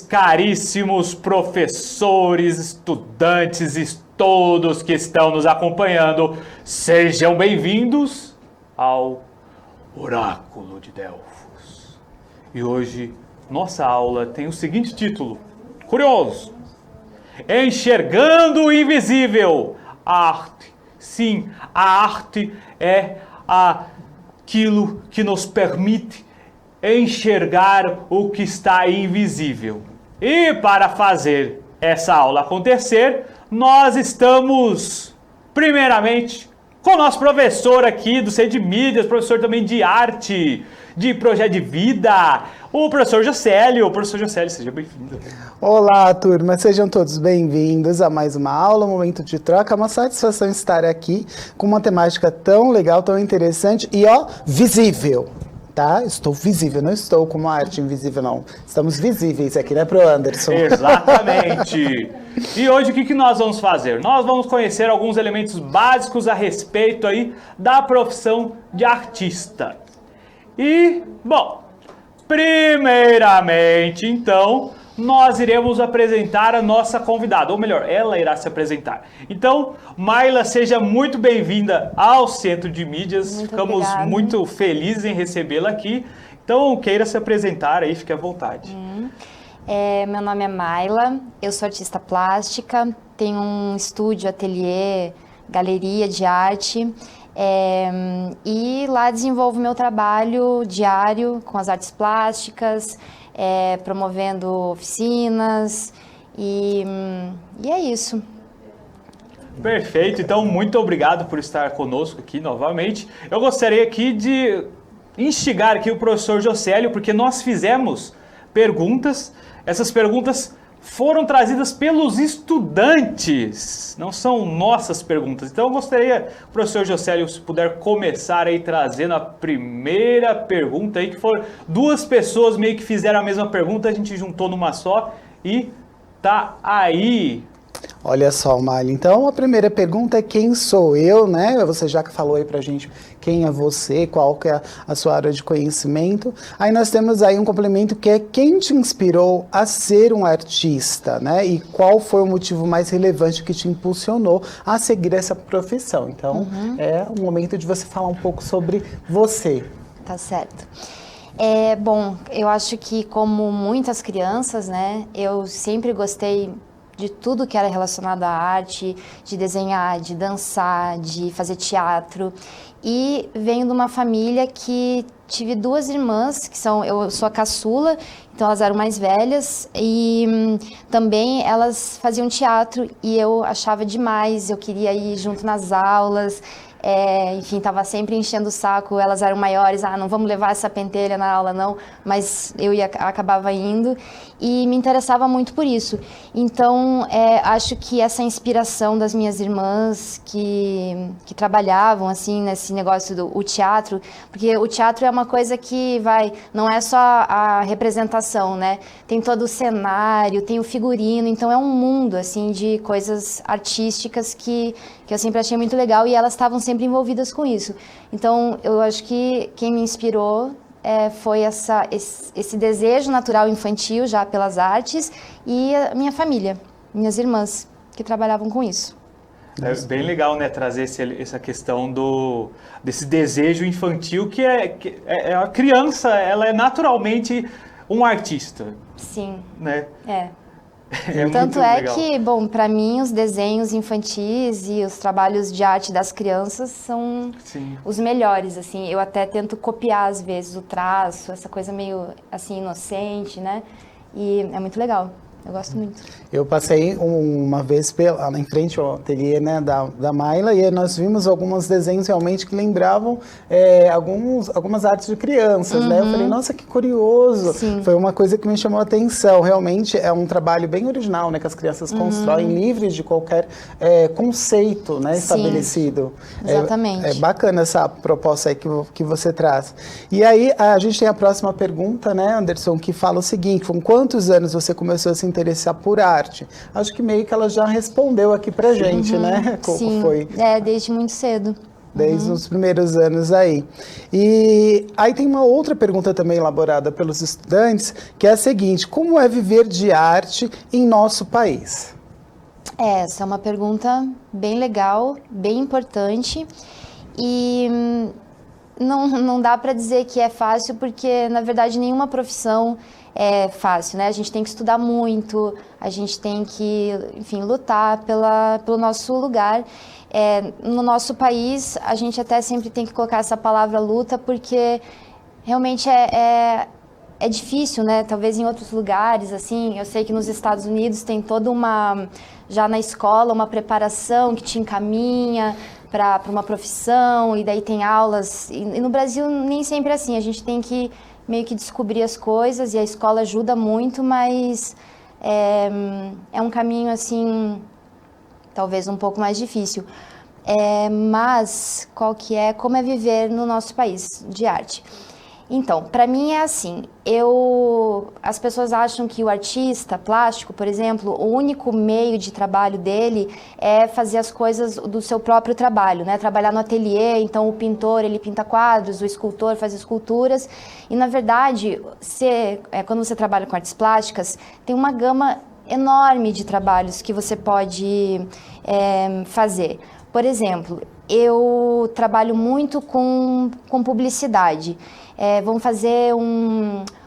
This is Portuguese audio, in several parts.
Caríssimos professores, estudantes e todos que estão nos acompanhando, sejam bem-vindos ao Oráculo de Delfos. E hoje, nossa aula tem o seguinte título, curioso: Enxergando o Invisível. A arte. Sim, a arte é aquilo que nos permite enxergar o que está invisível. E para fazer essa aula acontecer, nós estamos, primeiramente, com o nosso professor aqui do Centro de Mídias, professor também de arte, de projeto de vida, o professor Jocélio. Professor Jocélio, seja bem-vindo. Olá, turma, sejam todos bem-vindos a mais uma aula, um momento de troca. É uma satisfação estar aqui com uma temática tão legal, tão interessante e, visível. Tá? Estou visível, não estou com uma arte invisível, não. Estamos visíveis aqui, né, pro Anderson? Exatamente. E hoje o que nós vamos fazer? Nós vamos conhecer alguns elementos básicos a respeito aí da profissão de artista. E, bom, primeiramente, então, nós iremos apresentar a nossa convidada, ou melhor, ela irá se apresentar. Então, Mayla, seja muito bem-vinda ao Centro de Mídias. Ficamos obrigada. muito felizes em recebê-la aqui. Então, queira se apresentar aí, fique à vontade. Meu nome é Mayla, eu sou artista plástica, tenho um estúdio, ateliê, galeria de arte. E lá desenvolvo meu trabalho diário com as artes plásticas, promovendo oficinas e é isso. Perfeito, então muito obrigado por estar conosco aqui novamente. Eu gostaria aqui de instigar aqui o professor Jocélio, porque nós fizemos perguntas, essas perguntas foram trazidas pelos estudantes, não são nossas perguntas. Então eu gostaria, professor Jocélio, se puder começar aí trazendo a primeira pergunta aí, que foram duas pessoas meio que fizeram a mesma pergunta, a gente juntou numa só e tá aí. Olha só, Mayla, então a primeira pergunta é quem sou eu, né? Você já que falou aí pra gente quem é você, qual que é a sua área de conhecimento. Aí nós temos aí um complemento que é quem te inspirou a ser um artista, né? E qual foi o motivo mais relevante que te impulsionou a seguir essa profissão. Então, é o momento de você falar um pouco sobre você. Tá certo. Bom, eu acho que como muitas crianças, né, eu sempre gostei de tudo que era relacionado à arte, de desenhar, de dançar, de fazer teatro. E venho de uma família que tive duas irmãs, eu sou a caçula, então elas eram mais velhas e também elas faziam teatro e eu achava demais, eu queria ir junto nas aulas. Enfim, estava sempre enchendo o saco, elas eram maiores, não vamos levar essa pentelha na aula não, mas eu acabava indo e me interessava muito por isso. Então, acho que essa inspiração das minhas irmãs que trabalhavam assim nesse negócio do teatro, porque o teatro é uma coisa que não é só a representação, né? Tem todo o cenário, tem o figurino, então é um mundo assim de coisas artísticas que eu sempre achei muito legal e elas estavam sempre envolvidas com isso. Então, eu acho que quem me inspirou foi esse desejo natural infantil já pelas artes e a minha família, minhas irmãs, que trabalhavam com isso. É bem legal, né, trazer essa questão desse desejo infantil que a criança, ela é naturalmente um artista. Sim. Né? Tanto muito legal. Que, bom, para mim os desenhos infantis e os trabalhos de arte das crianças são os melhores, assim. Eu até tento copiar às vezes o traço, essa coisa meio assim inocente, né? E é muito legal. Eu gosto muito. Eu passei uma vez em frente ao ateliê, né, da Mayla e nós vimos alguns desenhos realmente que lembravam algumas artes de crianças, né? Eu falei, nossa, que curioso. Sim. Foi uma coisa que me chamou a atenção. Realmente é um trabalho bem original, né, que as crianças constroem, livres de qualquer conceito, né, estabelecido. Exatamente. É bacana essa proposta aí que você traz. E aí a gente tem a próxima pergunta, né, Anderson, que fala o seguinte: com quantos anos você começou a se interessar por arte? Acho que meio que ela já respondeu aqui pra gente, né? Como Sim, foi? desde muito cedo. desde os primeiros anos aí. E aí tem uma outra pergunta também elaborada pelos estudantes, que é a seguinte: como é viver de arte em nosso país? Essa é uma pergunta bem legal, bem importante e não dá para dizer que é fácil, porque na verdade nenhuma profissão é fácil, né? A gente tem que estudar muito, a gente tem que, enfim, lutar pelo nosso lugar. No nosso país, a gente até sempre tem que colocar essa palavra luta, porque realmente é difícil, né? Talvez em outros lugares, assim, eu sei que nos Estados Unidos tem toda já na escola, uma preparação que te encaminha para uma profissão, e daí tem aulas. E no Brasil nem sempre é assim, a gente tem que meio que descobrir as coisas, e a escola ajuda muito, mas é um caminho, assim, talvez um pouco mais difícil. Mas como é viver no nosso país de arte? Então, para mim é assim, as pessoas acham que o artista plástico, por exemplo, o único meio de trabalho dele é fazer as coisas do seu próprio trabalho, né? Trabalhar no ateliê, então o pintor, ele pinta quadros, o escultor faz esculturas, e na verdade, quando você trabalha com artes plásticas, tem uma gama enorme de trabalhos que você pode fazer. Por exemplo, eu trabalho muito com publicidade. Vão fazer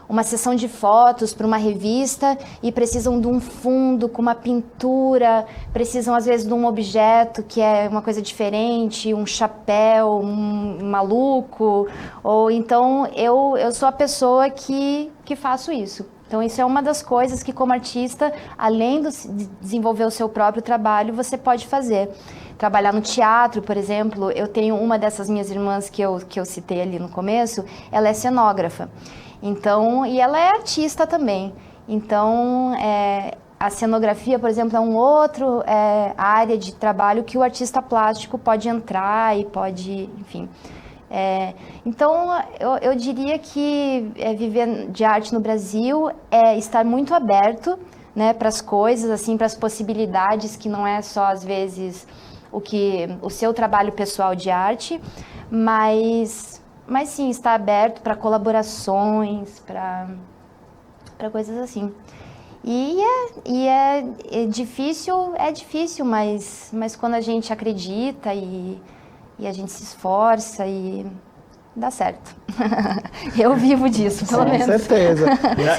uma sessão de fotos para uma revista e precisam de um fundo com uma pintura, precisam às vezes de um objeto que é uma coisa diferente, um chapéu, um maluco, ou então eu sou a pessoa que faço isso. Então isso é uma das coisas que, como artista, além de desenvolver o seu próprio trabalho, você pode fazer. Trabalhar no teatro, por exemplo, eu tenho uma dessas minhas irmãs que eu citei ali no começo, ela é cenógrafa. Então, e ela é artista também. Então, a cenografia, por exemplo, é um outro área de trabalho que o artista plástico pode entrar e pode, enfim. Então, eu diria que viver de arte no Brasil é estar muito aberto, né, para as coisas, assim, para as possibilidades, que não é só, às vezes, o seu trabalho pessoal de arte, mas sim, estar aberto para colaborações, para coisas assim. E é difícil, mas quando a gente acredita e a gente se esforça, e dá certo. Eu vivo disso, pelo menos. Com certeza.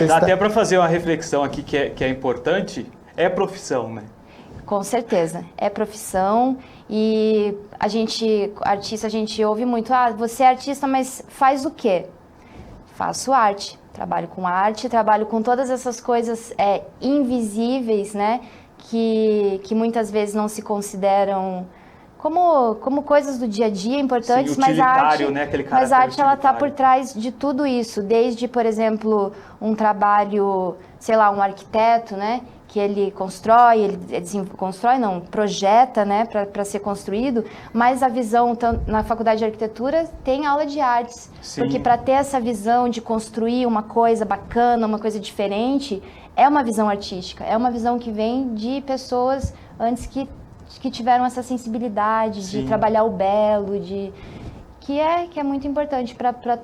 Dá até para fazer uma reflexão aqui que é importante, é profissão, né? Com certeza, é profissão, e artista, a gente ouve muito, você é artista, mas faz o quê? Faço arte, trabalho com arte, trabalho com todas essas coisas invisíveis, né, que muitas vezes não se consideram como coisas do dia a dia importantes. Sim, mas a arte, né? mas a arte ela está por trás de tudo isso, desde, por exemplo, um trabalho, sei lá, um arquiteto, né, que ele projeta, né, para ser construído, mas a visão, na faculdade de arquitetura tem aula de artes. Sim. Porque para ter essa visão de construir uma coisa bacana, uma coisa diferente, é uma visão artística, é uma visão que vem de pessoas antes que tiveram essa sensibilidade. Sim. De trabalhar o belo, que é muito importante para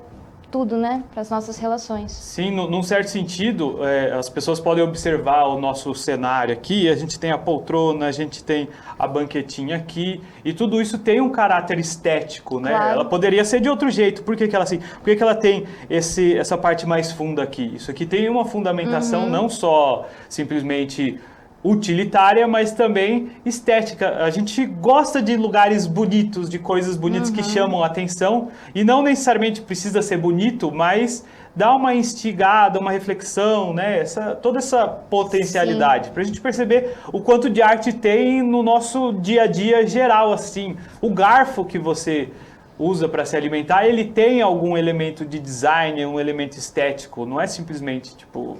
tudo, né? Para as nossas relações. Sim, num certo sentido, as pessoas podem observar o nosso cenário aqui, a gente tem a poltrona, a gente tem a banquetinha aqui, e tudo isso tem um caráter estético, né? Claro. Ela poderia ser de outro jeito. Por que ela tem essa parte mais funda aqui? Isso aqui tem uma fundamentação, não só simplesmente utilitária, mas também estética. A gente gosta de lugares bonitos, de coisas bonitas que chamam a atenção, e não necessariamente precisa ser bonito, mas dá uma instigada, uma reflexão, né? Toda essa potencialidade, para a gente perceber o quanto de arte tem no nosso dia a dia geral, assim. O garfo que você usa para se alimentar, ele tem algum elemento de design, um elemento estético, não é simplesmente tipo,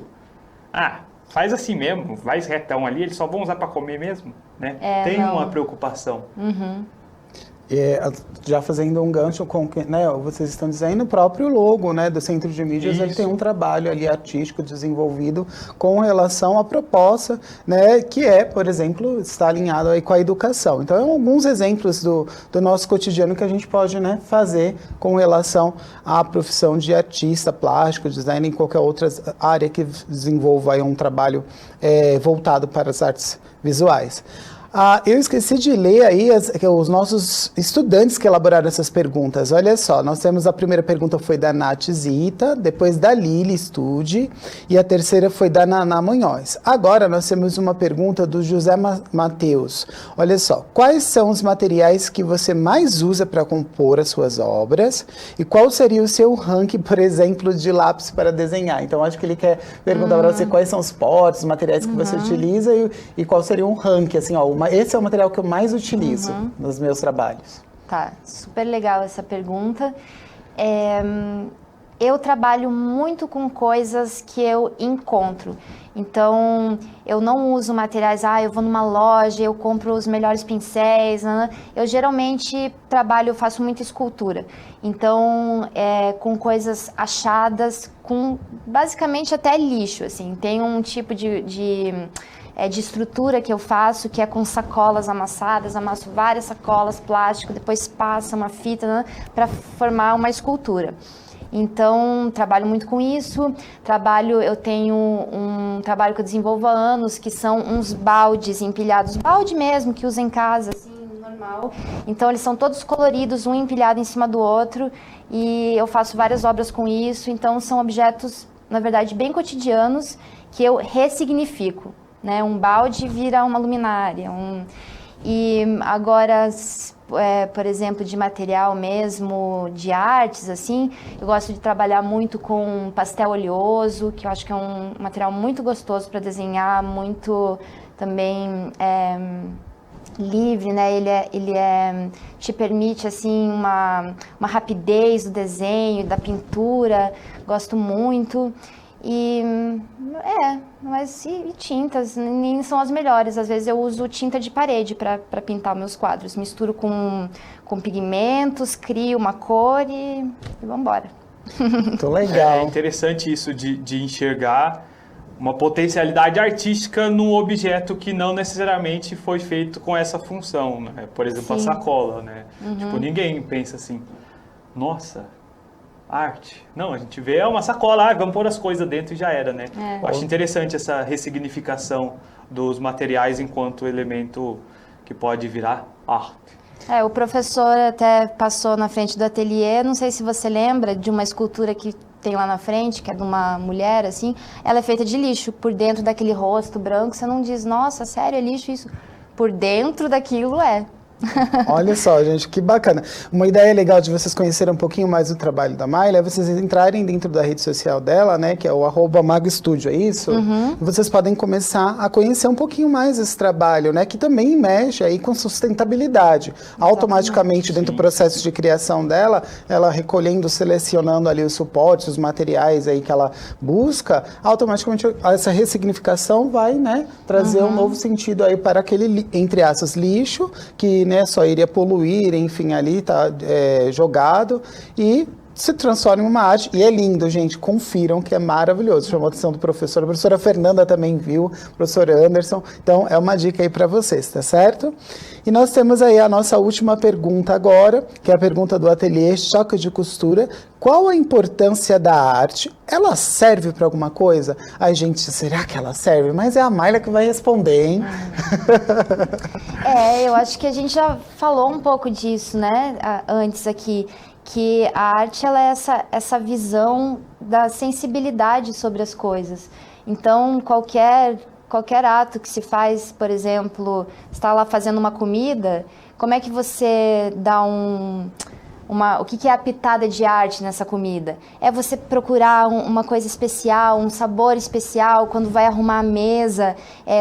faz assim mesmo, vai retão ali, eles só vão usar para comer mesmo, né? Tem uma preocupação. Já fazendo um gancho com, né, vocês estão dizendo, o próprio logo, né, do Centro de Mídias, ele tem um trabalho ali artístico desenvolvido com relação à proposta, né, que é, por exemplo, está alinhado aí com a educação. Então, alguns exemplos do nosso cotidiano que a gente pode, né, fazer com relação à profissão de artista plástico, design, em qualquer outra área que desenvolva aí um trabalho voltado para as artes visuais. Eu esqueci de ler aí os nossos estudantes que elaboraram essas perguntas. Olha só, nós temos a primeira pergunta foi da Nath Zita, depois da Lili Stude e a terceira foi da Naná Munhoz. Agora nós temos uma pergunta do José Matheus. Olha só, quais são os materiais que você mais usa para compor as suas obras e qual seria o seu ranking, por exemplo, de lápis para desenhar? Então acho que ele quer perguntar para você quais são os potes, os materiais que você utiliza e qual seria um ranking, assim, ó, esse é o material que eu mais utilizo nos meus trabalhos. Tá, super legal essa pergunta. Eu trabalho muito com coisas que eu encontro. Então, eu não uso materiais, eu vou numa loja, eu compro os melhores pincéis. Eu geralmente faço muita escultura. Então, com coisas achadas, com basicamente até lixo, assim. Tem um tipo de estrutura que eu faço, que é com sacolas amassadas, amasso várias sacolas, plástico, depois passa uma fita para formar uma escultura. Então, trabalho muito com isso. Eu tenho um trabalho que eu desenvolvo há anos, que são uns baldes empilhados, balde mesmo, que usa em casa, assim, normal. Então, eles são todos coloridos, um empilhado em cima do outro, e eu faço várias obras com isso. Então, são objetos, na verdade, bem cotidianos, que eu ressignifico. Né? Um balde vira uma luminária. E agora, por exemplo, de material mesmo, de artes, assim, eu gosto de trabalhar muito com pastel oleoso, que eu acho que é um material muito gostoso para desenhar, muito também livre, né? Ele te permite, assim, uma rapidez do desenho, da pintura, gosto muito. Mas tintas nem são as melhores. Às vezes eu uso tinta de parede para pintar meus quadros. Misturo com pigmentos, crio uma cor e vamos embora. Muito legal. É interessante isso de enxergar uma potencialidade artística num objeto que não necessariamente foi feito com essa função, né? Por exemplo, Sim. a sacola, né? Tipo, ninguém pensa assim, nossa, arte. Não, a gente vê uma sacola, vamos pôr as coisas dentro e já era, né? Eu acho interessante essa ressignificação dos materiais enquanto elemento que pode virar arte. O professor até passou na frente do ateliê, não sei se você lembra de uma escultura que tem lá na frente, que é de uma mulher, assim, ela é feita de lixo, por dentro daquele rosto branco, você não diz, nossa, sério, é lixo isso? Por dentro daquilo Olha só, gente, que bacana. Uma ideia legal de vocês conhecerem um pouquinho mais o trabalho da Mayla é vocês entrarem dentro da rede social dela, né, que é o @magostudio, é isso? E vocês podem começar a conhecer um pouquinho mais esse trabalho, né, que também mexe aí com sustentabilidade. Exatamente. Automaticamente, dentro do processo de criação dela, ela recolhendo, selecionando ali os suportes, os materiais aí que ela busca, automaticamente essa ressignificação vai, né, trazer um novo sentido aí para aquele, entre aspas, lixo, que, né, só iria poluir, enfim, ali tá jogado e se transforma em uma arte. E é lindo, gente, confiram que é maravilhoso. Chamou a atenção do professor, a professora Fernanda também viu, o professor Anderson. Então, é uma dica aí para vocês, tá certo? E nós temos aí a nossa última pergunta agora, que é a pergunta do ateliê Choque de Costura. Qual a importância da arte? Ela serve para alguma coisa? Ai, gente, será que ela serve? Mas é a Mayla que vai responder, hein? Eu acho que a gente já falou um pouco disso, né, antes aqui, que a arte, ela é essa visão da sensibilidade sobre as coisas. Então, qualquer ato que se faz, por exemplo, está lá fazendo uma comida, como é que você dá o que é a pitada de arte nessa comida? É você procurar uma coisa especial, um sabor especial, quando vai arrumar a mesa,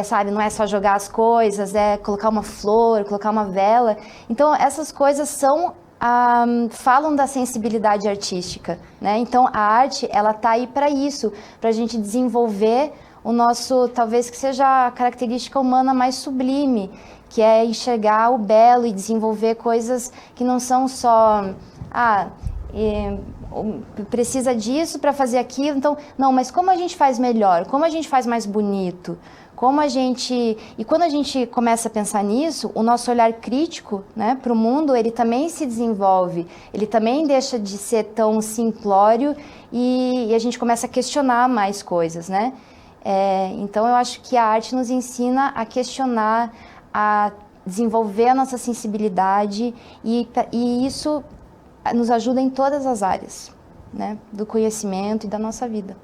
sabe? Não é só jogar as coisas, é colocar uma flor, colocar uma vela. Então, essas coisas falam da sensibilidade artística, né? Então, a arte, ela tá aí para isso, para a gente desenvolver o nosso, talvez que seja a característica humana mais sublime, que é enxergar o belo e desenvolver coisas que não são só, precisa disso para fazer aquilo, então, não, mas como a gente faz melhor, como a gente faz mais bonito, e quando a gente começa a pensar nisso, o nosso olhar crítico, né, para o mundo, ele também se desenvolve, ele também deixa de ser tão simplório e a gente começa a questionar mais coisas, né? Então eu acho que a arte nos ensina a questionar, a desenvolver a nossa sensibilidade e isso nos ajuda em todas as áreas, né, do conhecimento e da nossa vida.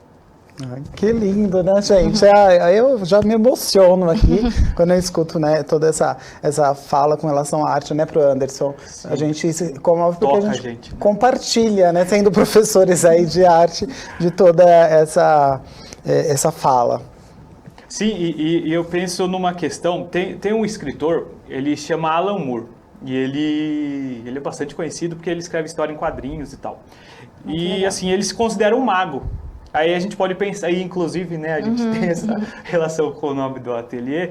Ai, que lindo, né, gente? Eu já me emociono aqui quando eu escuto, né, toda essa fala com relação à arte, né, pro Anderson. Sim. A gente se comove porque a gente compartilha, né, sendo professores aí de arte, de toda essa fala. Sim, e eu penso numa questão, tem um escritor, ele chama Alan Moore, e ele é bastante conhecido porque ele escreve história em quadrinhos e tal. E assim, ele se considera um mago. Aí a gente pode pensar, e inclusive, né, a gente tem essa relação com o nome do ateliê,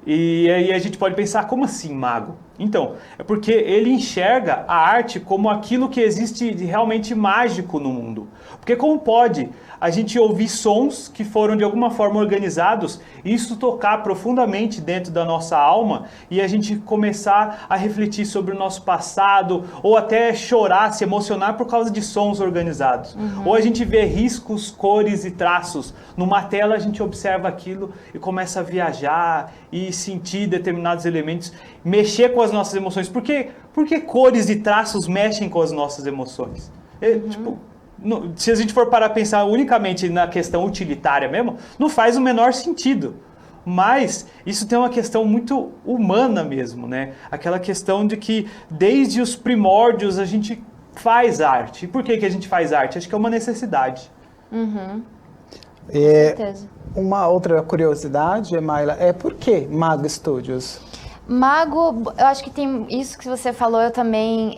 e aí a gente pode pensar, como assim mago? Então, é porque ele enxerga a arte como aquilo que existe de realmente mágico no mundo. Porque como pode a gente ouvir sons que foram de alguma forma organizados e isso tocar profundamente dentro da nossa alma e a gente começar a refletir sobre o nosso passado ou até chorar, se emocionar por causa de sons organizados. Ou a gente vê riscos, cores e traços. Numa tela a gente observa aquilo e começa a viajar e sentir determinados elementos, mexer com as nossas emoções. Por que cores e traços mexem com as nossas emoções? Tipo, se a gente for parar a pensar unicamente na questão utilitária mesmo, não faz o menor sentido. Mas isso tem uma questão muito humana mesmo, né? Aquela questão de que desde os primórdios a gente faz arte. E por que a gente faz arte? Acho que é uma necessidade. Com certeza. Uma outra curiosidade, Mayla, por que Mago Studios? Mago, eu acho que tem isso que você falou, eu também...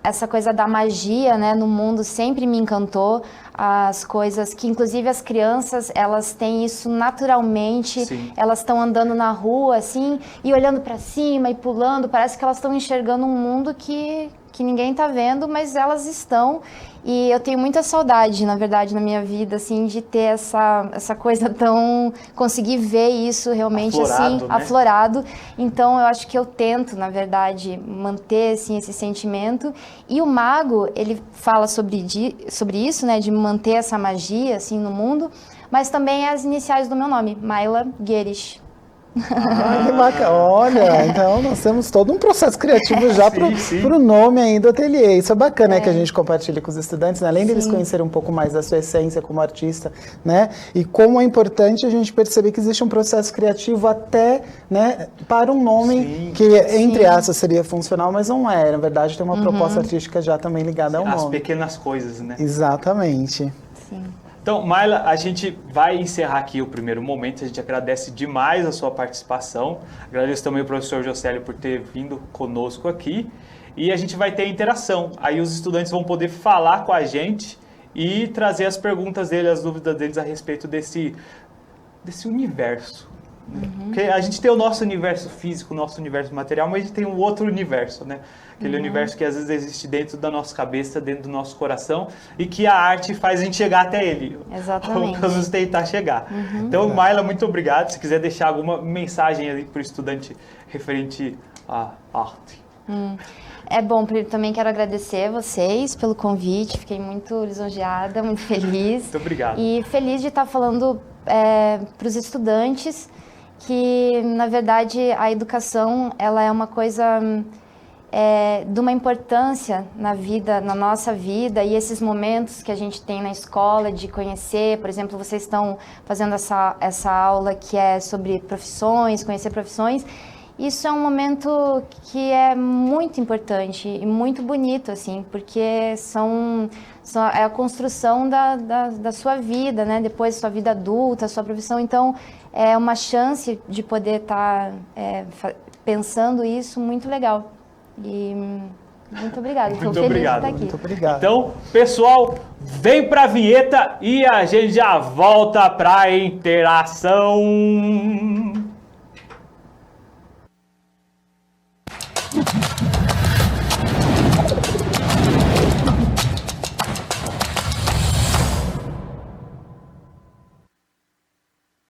Essa coisa da magia, né, no mundo sempre me encantou. As coisas que, inclusive, as crianças, elas têm isso naturalmente. Sim. Elas estão andando na rua, assim, e olhando para cima e pulando. Parece que elas estão enxergando um mundo que ninguém está vendo, mas elas estão. E eu tenho muita saudade, na verdade, na minha vida, assim, de ter essa coisa tão... conseguir ver isso realmente, aflorado, assim, né? Aflorado. Então, eu acho que eu tento, na verdade, manter, assim, esse sentimento. E o mago, ele fala sobre isso, né, de manter essa magia, assim, no mundo, mas também as iniciais do meu nome, Mayla Guerres. Que bacana. Olha, então nós temos todo um processo criativo já para o nome aí do ateliê. Isso é bacana, que a gente compartilha com os estudantes, né? Além deles conhecerem um pouco mais da sua essência como artista, né? E como é importante a gente perceber que existe um processo criativo até, né, para um nome que, entre aspas, seria funcional, mas não é. Na verdade, tem uma proposta artística já também ligada ao nome. As pequenas coisas, né? Exatamente. Sim. Então, Mayla, a gente vai encerrar aqui o primeiro momento. A gente agradece demais a sua participação. Agradeço também ao professor Jocélio por ter vindo conosco aqui. E a gente vai ter interação. Aí os estudantes vão poder falar com a gente e trazer as perguntas deles, as dúvidas deles a respeito desse universo. Porque a gente tem o nosso universo físico, o nosso universo material, mas a gente tem um outro universo, né? Aquele universo que às vezes existe dentro da nossa cabeça, dentro do nosso coração, e que a arte faz a gente chegar até ele. Exatamente. Ou pelo menos tentar chegar. Então, Mayla, muito obrigado. Se quiser deixar alguma mensagem ali para o estudante referente à arte. É bom, também quero agradecer a vocês pelo convite, fiquei muito lisonjeada, muito feliz. Muito obrigado. E feliz de estar falando para os estudantes que, na verdade, a educação ela é uma coisa de uma importância na vida, na nossa vida, e esses momentos que a gente tem na escola de conhecer, por exemplo, vocês estão fazendo essa aula que é sobre profissões, conhecer profissões. Isso é um momento que é muito importante e muito bonito, assim, porque é a construção da sua vida, né? Depois da sua vida adulta, sua profissão. Então, é uma chance de poder estar pensando isso muito legal. E Muito obrigada. Estou Muito feliz obrigado. de estar aqui. Muito obrigado. Então, pessoal, vem pra vinheta e a gente já volta pra interação.